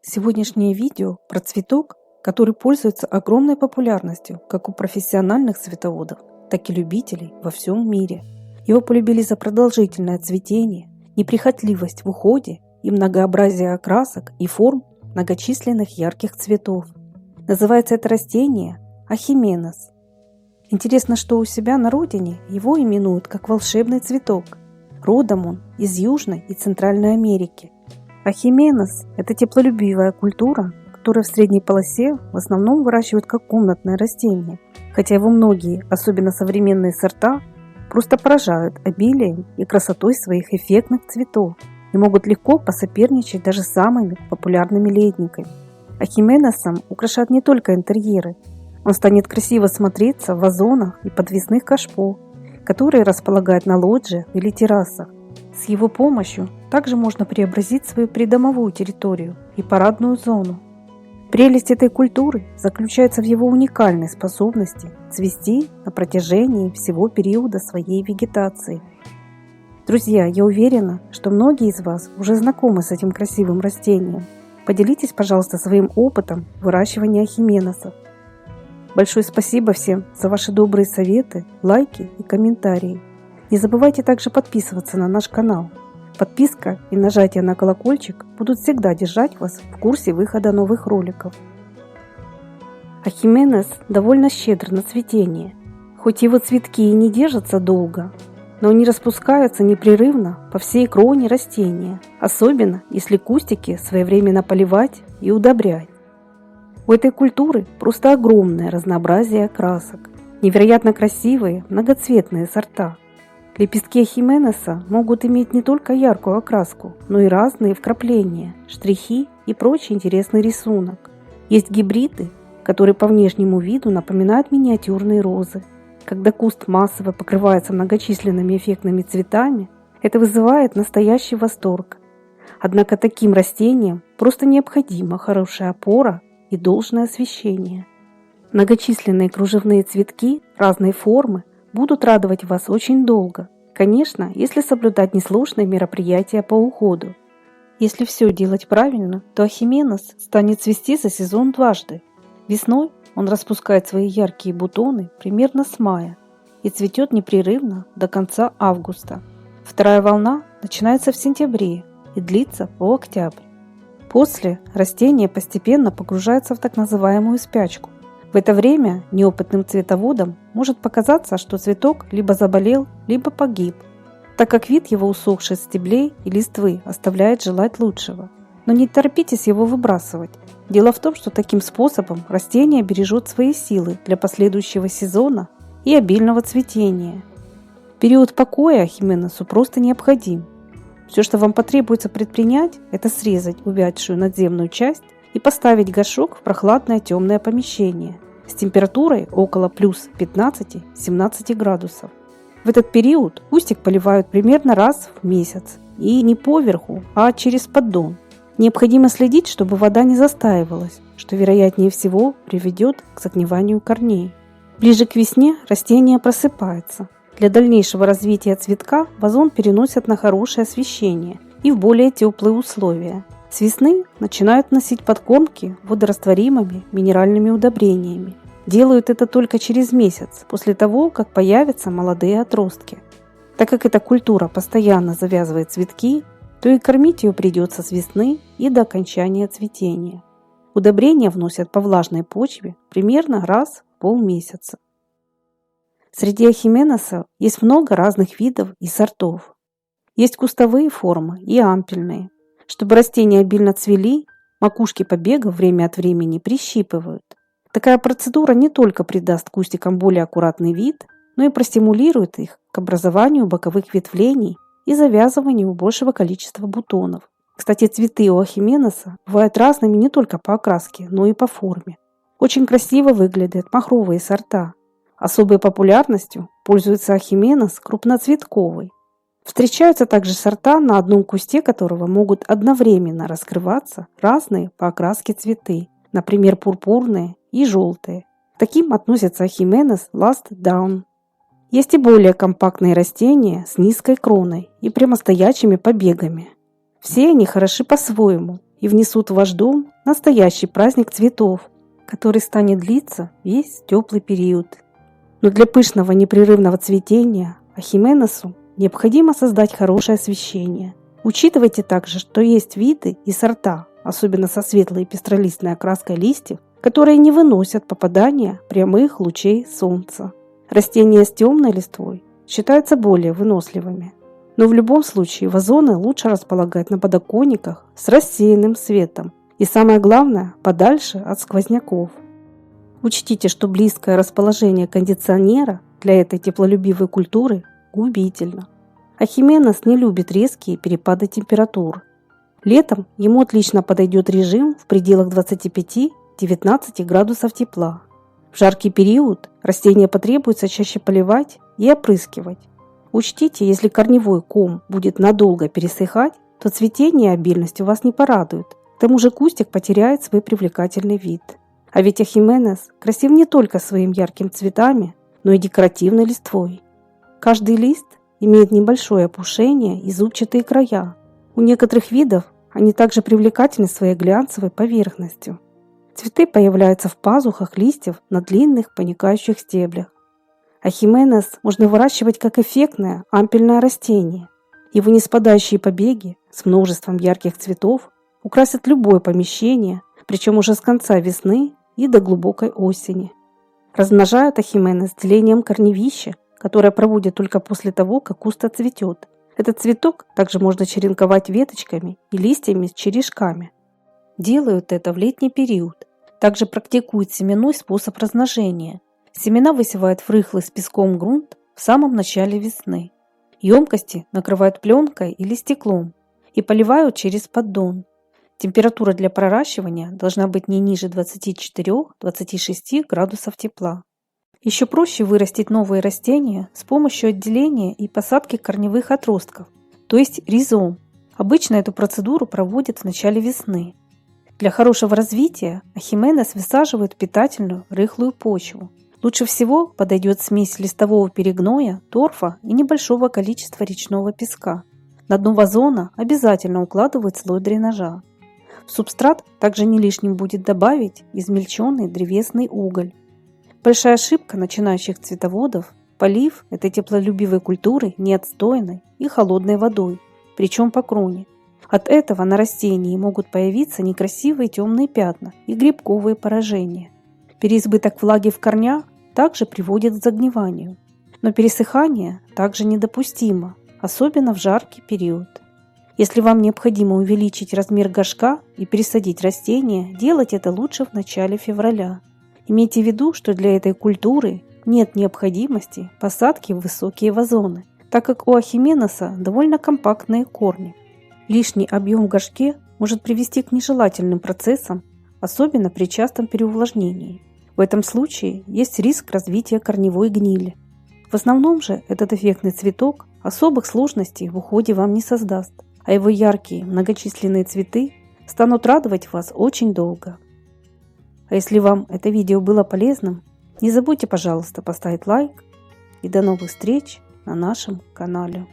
Сегодняшнее видео про цветок, который пользуется огромной популярностью как у профессиональных цветоводов, так и любителей во всем мире. Его полюбили за продолжительное цветение, неприхотливость в уходе и многообразие окрасок и форм многочисленных ярких цветов. Называется это растение ахименес. Интересно, что у себя на родине его именуют как волшебный цветок. Родом он из Южной и Центральной Америки. Ахименес – это теплолюбивая культура, которая в средней полосе в основном выращивают как комнатное растение, хотя его многие, особенно современные сорта, просто поражают обилием и красотой своих эффектных цветов и могут легко посоперничать даже с самыми популярными летниками. Ахименесом украшают не только интерьеры, он станет красиво смотреться в вазонах и подвесных кашпо, которые располагают на лоджиях или террасах. С его помощью также можно преобразить свою придомовую территорию и парадную зону. Прелесть этой культуры заключается в его уникальной способности цвести на протяжении всего периода своей вегетации. Друзья, я уверена, что многие из вас уже знакомы с этим красивым растением. Поделитесь, пожалуйста, своим опытом выращивания ахименесов. Большое спасибо всем за ваши добрые советы, лайки и комментарии. Не забывайте также подписываться на наш канал. Подписка и нажатие на колокольчик будут всегда держать вас в курсе выхода новых роликов. Ахименес довольно щедр на цветение. Хоть его цветки и не держатся долго, но они распускаются непрерывно по всей кроне растения, особенно если кустики своевременно поливать и удобрять. У этой культуры просто огромное разнообразие красок, невероятно красивые многоцветные сорта. Лепестки ахименеса могут иметь не только яркую окраску, но и разные вкрапления, штрихи и прочий интересный рисунок. Есть гибриды, которые по внешнему виду напоминают миниатюрные розы. Когда куст массово покрывается многочисленными эффектными цветами, это вызывает настоящий восторг. Однако таким растениям просто необходима хорошая опора и должное освещение. Многочисленные кружевные цветки разной формы будут радовать вас очень долго. Конечно, если соблюдать несложные мероприятия по уходу. Если все делать правильно, то ахименес станет цвести за сезон дважды. Весной он распускает свои яркие бутоны примерно с мая и цветет непрерывно до конца августа. Вторая волна начинается в сентябре и длится по октябрь. После растение постепенно погружается в так называемую спячку. В это время неопытным цветоводам может показаться, что цветок либо заболел, либо погиб, так как вид его усохших стеблей и листвы оставляет желать лучшего. Но не торопитесь его выбрасывать. Дело в том, что таким способом растение бережет свои силы для последующего сезона и обильного цветения. Период покоя ахименесу просто необходим. Все, что вам потребуется предпринять, это срезать увядшую надземную часть и поставить горшок в прохладное темное помещение с температурой около плюс 15-17 градусов. В этот период кустик поливают примерно раз в месяц и не поверху, а через поддон. Необходимо следить, чтобы вода не застаивалась, что вероятнее всего приведет к загниванию корней. Ближе к весне растение просыпается. Для дальнейшего развития цветка вазон переносят на хорошее освещение и в более теплые условия. С весны начинают носить подкормки водорастворимыми минеральными удобрениями. Делают это только через месяц, после того, как появятся молодые отростки. Так как эта культура постоянно завязывает цветки, то и кормить ее придется с весны и до окончания цветения. Удобрения вносят по влажной почве примерно раз в полмесяца. Среди ахименесов есть много разных видов и сортов. Есть кустовые формы и ампельные. Чтобы растения обильно цвели, макушки побегов время от времени прищипывают. Такая процедура не только придаст кустикам более аккуратный вид, но и простимулирует их к образованию боковых ветвлений и завязыванию большего количества бутонов. Кстати, цветы у ахименеса бывают разными не только по окраске, но и по форме. Очень красиво выглядят махровые сорта. Особой популярностью пользуется ахименес крупноцветковый. Встречаются также сорта, на одном кусте которого могут одновременно раскрываться разные по окраске цветы, например, пурпурные и желтые. К таким относятся ахименес Last Dawn. Есть и более компактные растения с низкой кроной и прямостоячими побегами. Все они хороши по-своему, и внесут в ваш дом настоящий праздник цветов, который станет длиться весь теплый период. Но для пышного непрерывного цветения ахименесу необходимо создать хорошее освещение. Учитывайте также, что есть виды и сорта, особенно со светлой и пестролистной окраской листьев, которые не выносят попадания прямых лучей солнца. Растения с темной листвой считаются более выносливыми. Но в любом случае вазоны лучше располагать на подоконниках с рассеянным светом и, самое главное, подальше от сквозняков. Учтите, что близкое расположение кондиционера для этой теплолюбивой культуры губительно. Ахименес не любит резкие перепады температур. Летом ему отлично подойдет режим в пределах 25-19 градусов тепла. В жаркий период растения потребуется чаще поливать и опрыскивать. Учтите, если корневой ком будет надолго пересыхать, то цветение и обильность у вас не порадует. К тому же кустик потеряет свой привлекательный вид. А ведь ахименес красив не только своими яркими цветами, но и декоративной листвой. Каждый лист имеет небольшое опушение и зубчатые края. У некоторых видов они также привлекательны своей глянцевой поверхностью. Цветы появляются в пазухах листьев на длинных поникающих стеблях. Ахименес можно выращивать как эффектное ампельное растение. Его неспадающие побеги с множеством ярких цветов украсят любое помещение, причем уже с конца весны и до глубокой осени. Размножают ахименес делением корневища, которое проводят только после того, как куст отцветет. Этот цветок также можно черенковать веточками и листьями с черешками. Делают это в летний период. Также практикуют семенной способ размножения. Семена высевают в рыхлый с песком грунт в самом начале весны. Емкости накрывают пленкой или стеклом и поливают через поддон. Температура для проращивания должна быть не ниже 24-26 градусов тепла. Еще проще вырастить новые растения с помощью отделения и посадки корневых отростков, то есть ризом. Обычно эту процедуру проводят в начале весны. Для хорошего развития ахименес высаживают в питательную рыхлую почву. Лучше всего подойдет смесь листового перегноя, торфа и небольшого количества речного песка. На дно вазона обязательно укладывают слой дренажа. В субстрат также не лишним будет добавить измельченный древесный уголь. Большая ошибка начинающих цветоводов – полив этой теплолюбивой культуры неотстойной и холодной водой, причем по кроне. От этого на растении могут появиться некрасивые темные пятна и грибковые поражения. Переизбыток влаги в корнях также приводит к загниванию. Но пересыхание также недопустимо, особенно в жаркий период. Если вам необходимо увеличить размер горшка и пересадить растение, делать это лучше в начале февраля. Имейте в виду, что для этой культуры нет необходимости посадки в высокие вазоны, так как у ахименеса довольно компактные корни. Лишний объем в горшке может привести к нежелательным процессам, особенно при частом переувлажнении. В этом случае есть риск развития корневой гнили. В основном же этот эффектный цветок особых сложностей в уходе вам не создаст, а его яркие многочисленные цветы станут радовать вас очень долго. А если вам это видео было полезным, не забудьте, пожалуйста, поставить лайк и до новых встреч на нашем канале.